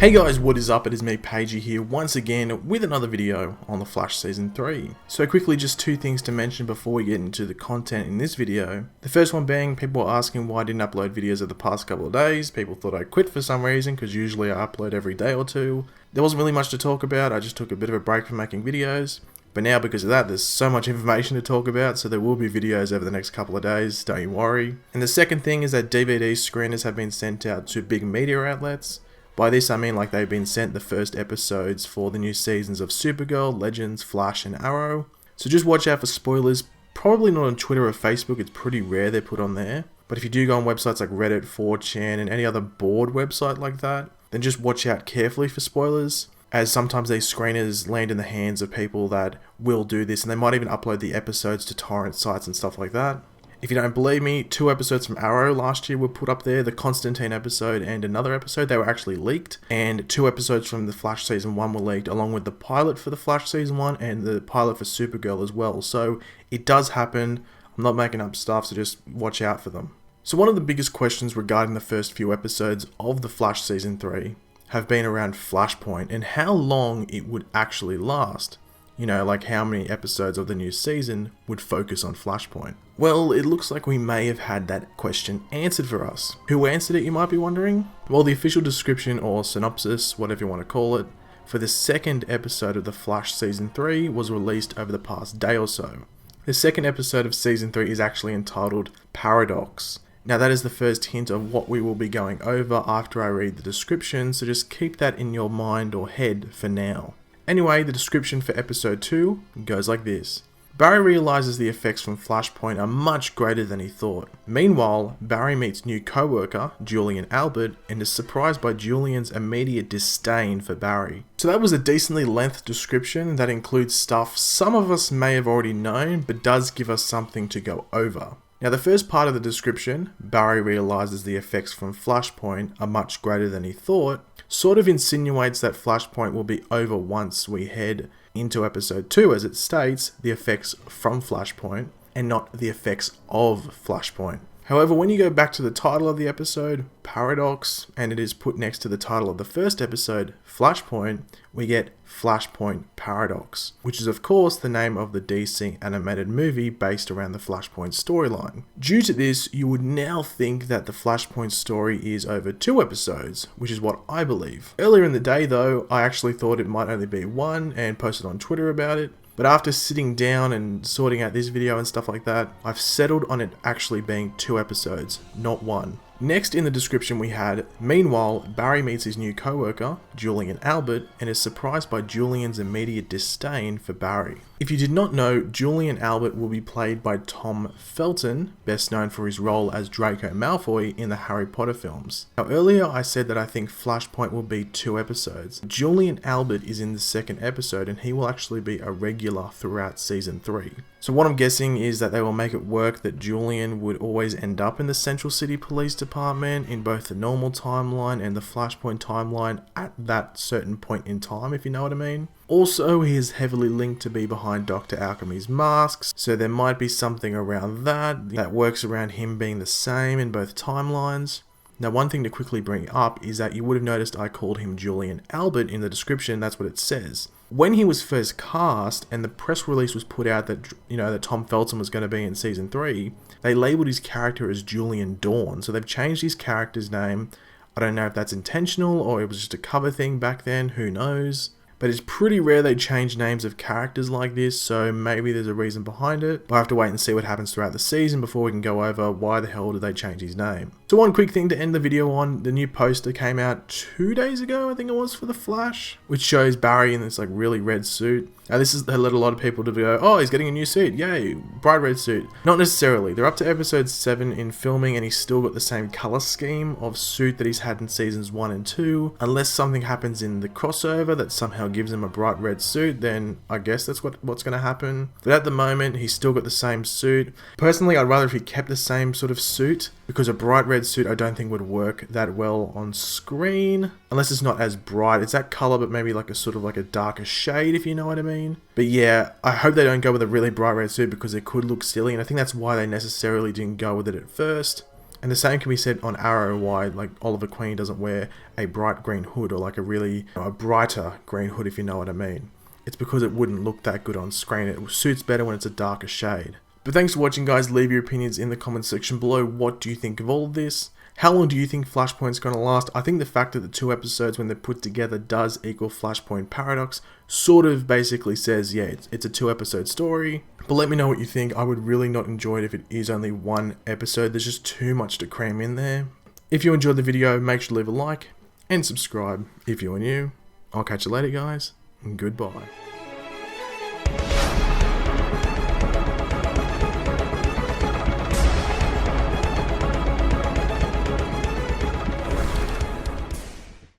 Hey guys, what is up? It is me, Pagey here, once again with another video on The Flash Season 3. So quickly, just two things to mention before we get into the content in this video. The first one being, people were asking why I didn't upload videos over the past couple of days. People thought I quit for some reason, because usually I upload every day or two. There wasn't really much to talk about, I just took a bit of a break from making videos. But now, because of that, there's so much information to talk about, so there will be videos over the next couple of days, don't you worry. And the second thing is that DVD screeners have been sent out to big media outlets. By this I mean like they've been sent the first episodes for the new seasons of Supergirl, Legends, Flash and Arrow. So just watch out for spoilers, probably not on Twitter or Facebook, it's pretty rare they're put on there. But if you do go on websites like Reddit, 4chan and any other board website like that, then just watch out carefully for spoilers, as sometimes these screeners land in the hands of people that will do this, and they might even upload the episodes to torrent sites and stuff like that. If you don't believe me, 2 episodes from Arrow last year were put up there, the Constantine episode and another episode, they were actually leaked, and 2 episodes from the Flash Season 1 were leaked, along with the pilot for the Flash Season 1 and the pilot for Supergirl as well. So it does happen, I'm not making up stuff, so just watch out for them. So one of the biggest questions regarding the first few episodes of the Flash Season 3 have been around Flashpoint and how long it would actually last. You know, like how many episodes of the new season would focus on Flashpoint. Well, it looks like we may have had that question answered for us. Who answered it, you might be wondering? Well, the official description or synopsis, whatever you want to call it, for the second episode of the Flash Season 3 was released over the past day or so. The second episode of Season 3 is actually entitled Paradox. Now that is the first hint of what we will be going over after I read the description, so just keep that in your mind or head for now. Anyway, the description for episode 2 goes like this. Barry realizes the effects from Flashpoint are much greater than he thought. Meanwhile, Barry meets new co-worker, Julian Albert, and is surprised by Julian's immediate disdain for Barry. So that was a decently lengthy description that includes stuff some of us may have already known, but does give us something to go over. Now the first part of the description, Barry realizes the effects from Flashpoint are much greater than he thought, sort of insinuates that Flashpoint will be over once we head into episode 2, as it states the effects from Flashpoint and not the effects of Flashpoint. However, when you go back to the title of the episode, Paradox, and it is put next to the title of the first episode, Flashpoint, we get Flashpoint Paradox, which is of course the name of the DC animated movie based around the Flashpoint storyline. Due to this, you would now think that the Flashpoint story is over 2 episodes, which is what I believe. Earlier in the day though, I actually thought it might only be 1 and posted on Twitter about it. But after sitting down and sorting out this video and stuff like that, I've settled on it actually being 2 episodes, not 1. Next in the description we had, meanwhile, Barry meets his new co-worker, Julian Albert, and is surprised by Julian's immediate disdain for Barry. If you did not know, Julian Albert will be played by Tom Felton, best known for his role as Draco Malfoy in the Harry Potter films. Now earlier I said that I think Flashpoint will be 2 episodes. Julian Albert is in the second episode and he will actually be a regular throughout season 3. So what I'm guessing is that they will make it work that Julian would always end up in the Central City Police Department in both the normal timeline and the Flashpoint timeline at that certain point in time, if you know what I mean. Also, he is heavily linked to be behind Dr. Alchemy's masks, so there might be something around that works around him being the same in both timelines. Now one thing to quickly bring up is that you would have noticed I called him Julian Albert in the description, that's what it says. When he was first cast and the press release was put out that, that Tom Felton was going to be in season 3, they labelled his character as Julian Dawn, so they've changed his character's name. I don't know if that's intentional or it was just a cover thing back then, who knows. But it's pretty rare they change names of characters like this, so maybe there's a reason behind it. We'll have to wait and see what happens throughout the season before we can go over why the hell did they change his name. So one quick thing to end the video on, the new poster came out 2 days ago, I think it was, for The Flash, which shows Barry in this like really red suit. Now this has led a lot of people to go, oh, he's getting a new suit, yay, bright red suit. Not necessarily, they're up to episode 7 in filming and he's still got the same colour scheme of suit that he's had in seasons 1 and 2. Unless something happens in the crossover that somehow gives him a bright red suit, then I guess that's what's going to happen. But at the moment, he's still got the same suit. Personally, I'd rather if he kept the same sort of suit, because a bright red suit I don't think would work that well on screen, unless it's not as bright. It's that color, but maybe like a sort of like a darker shade, if you know what I mean. But yeah, I hope they don't go with a really bright red suit because it could look silly, and I think that's why they necessarily didn't go with it at first. And the same can be said on Arrow, why like Oliver Queen doesn't wear a bright green hood, or like a really a brighter green hood, if you know what I mean. It's because it wouldn't look that good on screen. It suits better when it's a darker shade. But thanks for watching, guys. Leave your opinions in the comments section below. What do you think of all of this? How long do you think Flashpoint's going to last? I think the fact that the 2 episodes, when they're put together, does equal Flashpoint Paradox sort of basically says, yeah, it's a 2-episode story. But let me know what you think. I would really not enjoy it if it is only 1 episode. There's just too much to cram in there. If you enjoyed the video, make sure to leave a like and subscribe if you're new. I'll catch you later, guys, and goodbye.